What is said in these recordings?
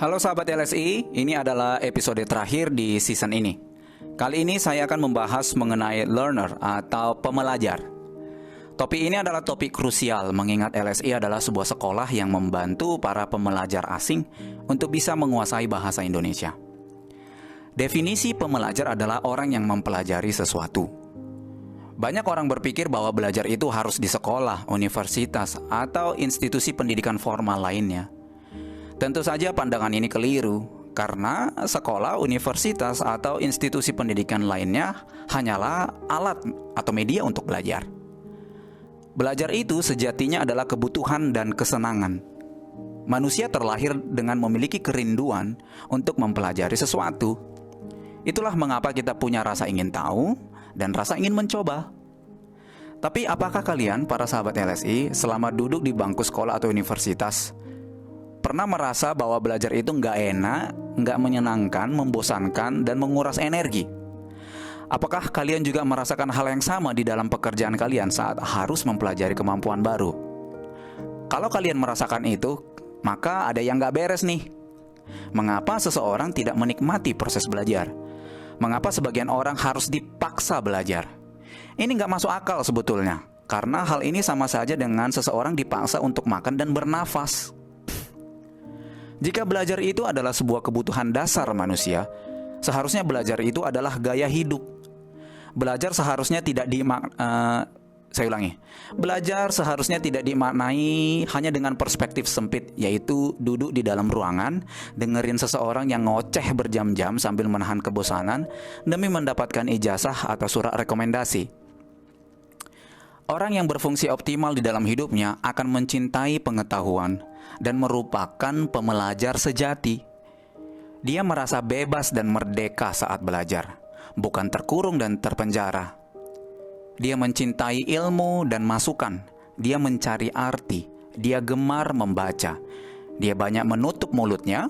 Halo sahabat LSI, ini adalah episode terakhir di season ini. Kali ini saya akan membahas mengenai learner atau pembelajar. Topik ini adalah topik krusial mengingat LSI adalah sebuah sekolah yang membantu para pembelajar asing untuk bisa menguasai bahasa Indonesia. Definisi pembelajar adalah orang yang mempelajari sesuatu. Banyak orang berpikir bahwa belajar itu harus di sekolah, universitas, atau institusi pendidikan formal lainnya. Tentu saja pandangan ini keliru, karena sekolah, universitas, atau institusi pendidikan lainnya hanyalah alat atau media untuk belajar. Belajar itu sejatinya adalah kebutuhan dan kesenangan. Manusia terlahir dengan memiliki kerinduan untuk mempelajari sesuatu. Itulah mengapa kita punya rasa ingin tahu dan rasa ingin mencoba. Tapi apakah kalian, para sahabat LSI, selama duduk di bangku sekolah atau universitas, pernah merasa bahwa belajar itu nggak enak, nggak menyenangkan, membosankan, dan menguras energi? Apakah kalian juga merasakan hal yang sama di dalam pekerjaan kalian saat harus mempelajari kemampuan baru? Kalau kalian merasakan itu, maka ada yang nggak beres nih. Mengapa seseorang tidak menikmati proses belajar? Mengapa sebagian orang harus dipaksa belajar? Ini nggak masuk akal sebetulnya, karena hal ini sama saja dengan seseorang dipaksa untuk makan dan bernafas. Jika belajar itu adalah sebuah kebutuhan dasar manusia, seharusnya belajar itu adalah gaya hidup. Belajar seharusnya tidak Belajar seharusnya tidak dimaknai hanya dengan perspektif sempit, yaitu duduk di dalam ruangan, dengerin seseorang yang ngoceh berjam-jam sambil menahan kebosanan demi mendapatkan ijazah atau surat rekomendasi. Orang yang berfungsi optimal di dalam hidupnya akan mencintai pengetahuan dan merupakan pembelajar sejati. Dia merasa bebas dan merdeka saat belajar, bukan terkurung dan terpenjara. Dia mencintai ilmu dan masukan. Dia mencari arti. Dia gemar membaca. Dia banyak menutup mulutnya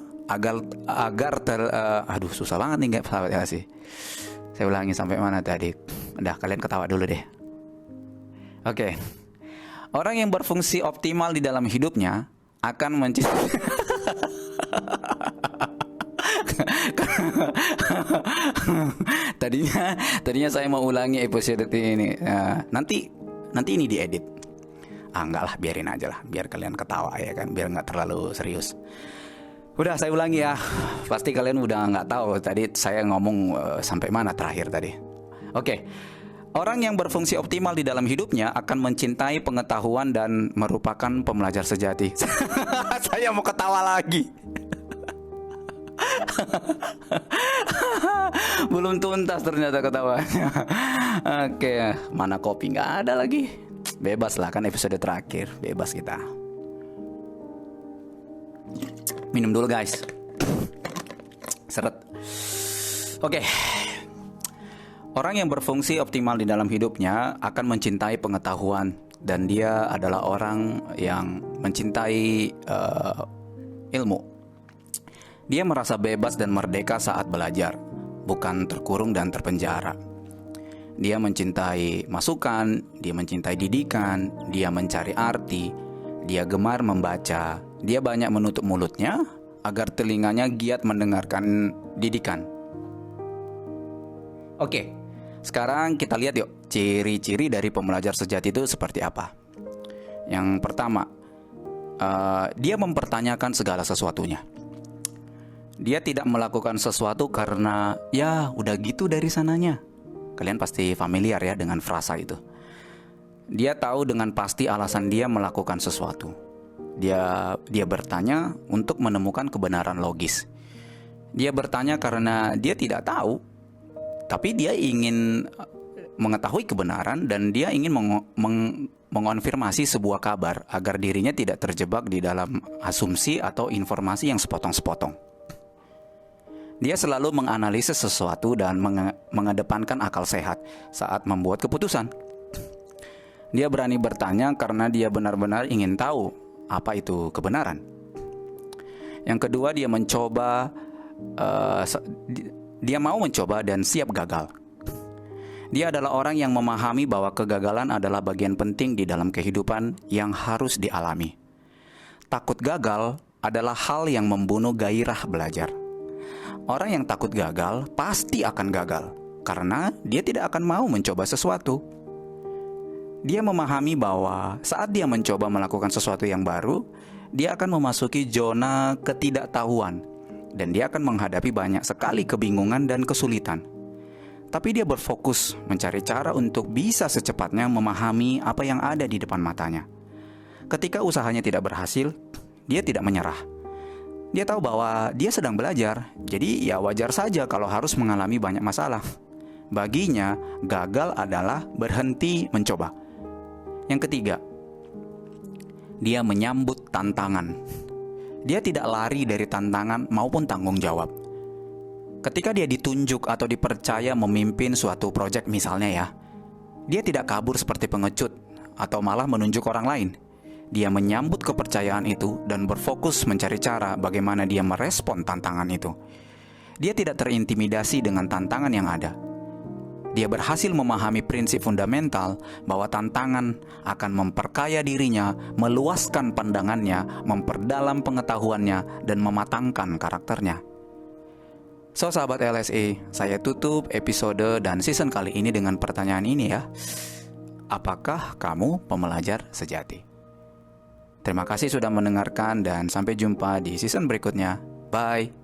susah banget nih nggak sahabat ya sih. Saya ulangi sampai mana tadi. Udah, kalian ketawa dulu deh. Oke. Orang yang berfungsi optimal di dalam hidupnya akan mencintai tadinya saya mau ulangi episode ini. Nanti ini diedit. Enggak lah, biarin aja lah, biar kalian ketawa ya kan, biar nggak terlalu serius. Udah, saya ulangi ya. Pasti kalian udah nggak tahu tadi saya ngomong sampai mana terakhir tadi. Oke. Orang yang berfungsi optimal di dalam hidupnya akan mencintai pengetahuan dan merupakan pembelajar sejati. Saya mau ketawa lagi. Belum tuntas ternyata ketawanya. Oke, mana kopi? Nggak ada lagi. Bebas lah, kan episode terakhir. Bebas kita. Minum dulu guys. Seret. Oke. Orang yang berfungsi optimal di dalam hidupnya akan mencintai pengetahuan, dan dia adalah orang yang mencintai ilmu. Dia merasa bebas dan merdeka saat belajar, bukan terkurung dan terpenjara. Dia mencintai masukan, dia mencintai didikan, dia mencari arti, dia gemar membaca, dia banyak menutup mulutnya agar telinganya giat mendengarkan didikan. Oke, sekarang kita lihat yuk ciri-ciri dari pembelajar sejati itu seperti apa. Yang pertama, dia mempertanyakan segala sesuatunya. Dia tidak melakukan sesuatu karena ya udah gitu dari sananya. Kalian pasti familiar ya dengan frasa itu. Dia tahu dengan pasti alasan dia melakukan sesuatu. Dia bertanya untuk menemukan kebenaran logis. Dia bertanya karena dia tidak tahu, tapi dia ingin mengetahui kebenaran dan dia ingin mengonfirmasi sebuah kabar agar dirinya tidak terjebak di dalam asumsi atau informasi yang sepotong-sepotong. Dia selalu menganalisis sesuatu dan mengedepankan akal sehat saat membuat keputusan. Dia berani bertanya karena dia benar-benar ingin tahu apa itu kebenaran. Yang kedua, dia mau mencoba dan siap gagal. Dia adalah orang yang memahami bahwa kegagalan adalah bagian penting di dalam kehidupan yang harus dialami. Takut gagal adalah hal yang membunuh gairah belajar. Orang yang takut gagal pasti akan gagal, karena dia tidak akan mau mencoba sesuatu. Dia memahami bahwa saat dia mencoba melakukan sesuatu yang baru, dia akan memasuki zona ketidaktahuan, dan dia akan menghadapi banyak sekali kebingungan dan kesulitan. Tapi dia berfokus mencari cara untuk bisa secepatnya memahami apa yang ada di depan matanya. Ketika usahanya tidak berhasil, dia tidak menyerah. Dia tahu bahwa dia sedang belajar, jadi ya wajar saja kalau harus mengalami banyak masalah. Baginya, gagal adalah berhenti mencoba. Yang ketiga, dia menyambut tantangan. Dia tidak lari dari tantangan maupun tanggung jawab. Ketika dia ditunjuk atau dipercaya memimpin suatu proyek misalnya ya, dia tidak kabur seperti pengecut atau malah menunjuk orang lain. Dia menyambut kepercayaan itu dan berfokus mencari cara bagaimana dia merespon tantangan itu. Dia tidak terintimidasi dengan tantangan yang ada. Dia berhasil memahami prinsip fundamental bahwa tantangan akan memperkaya dirinya, meluaskan pandangannya, memperdalam pengetahuannya, dan mematangkan karakternya. So sahabat LSE, saya tutup episode dan season kali ini dengan pertanyaan ini ya. Apakah kamu pembelajar sejati? Terima kasih sudah mendengarkan dan sampai jumpa di season berikutnya. Bye.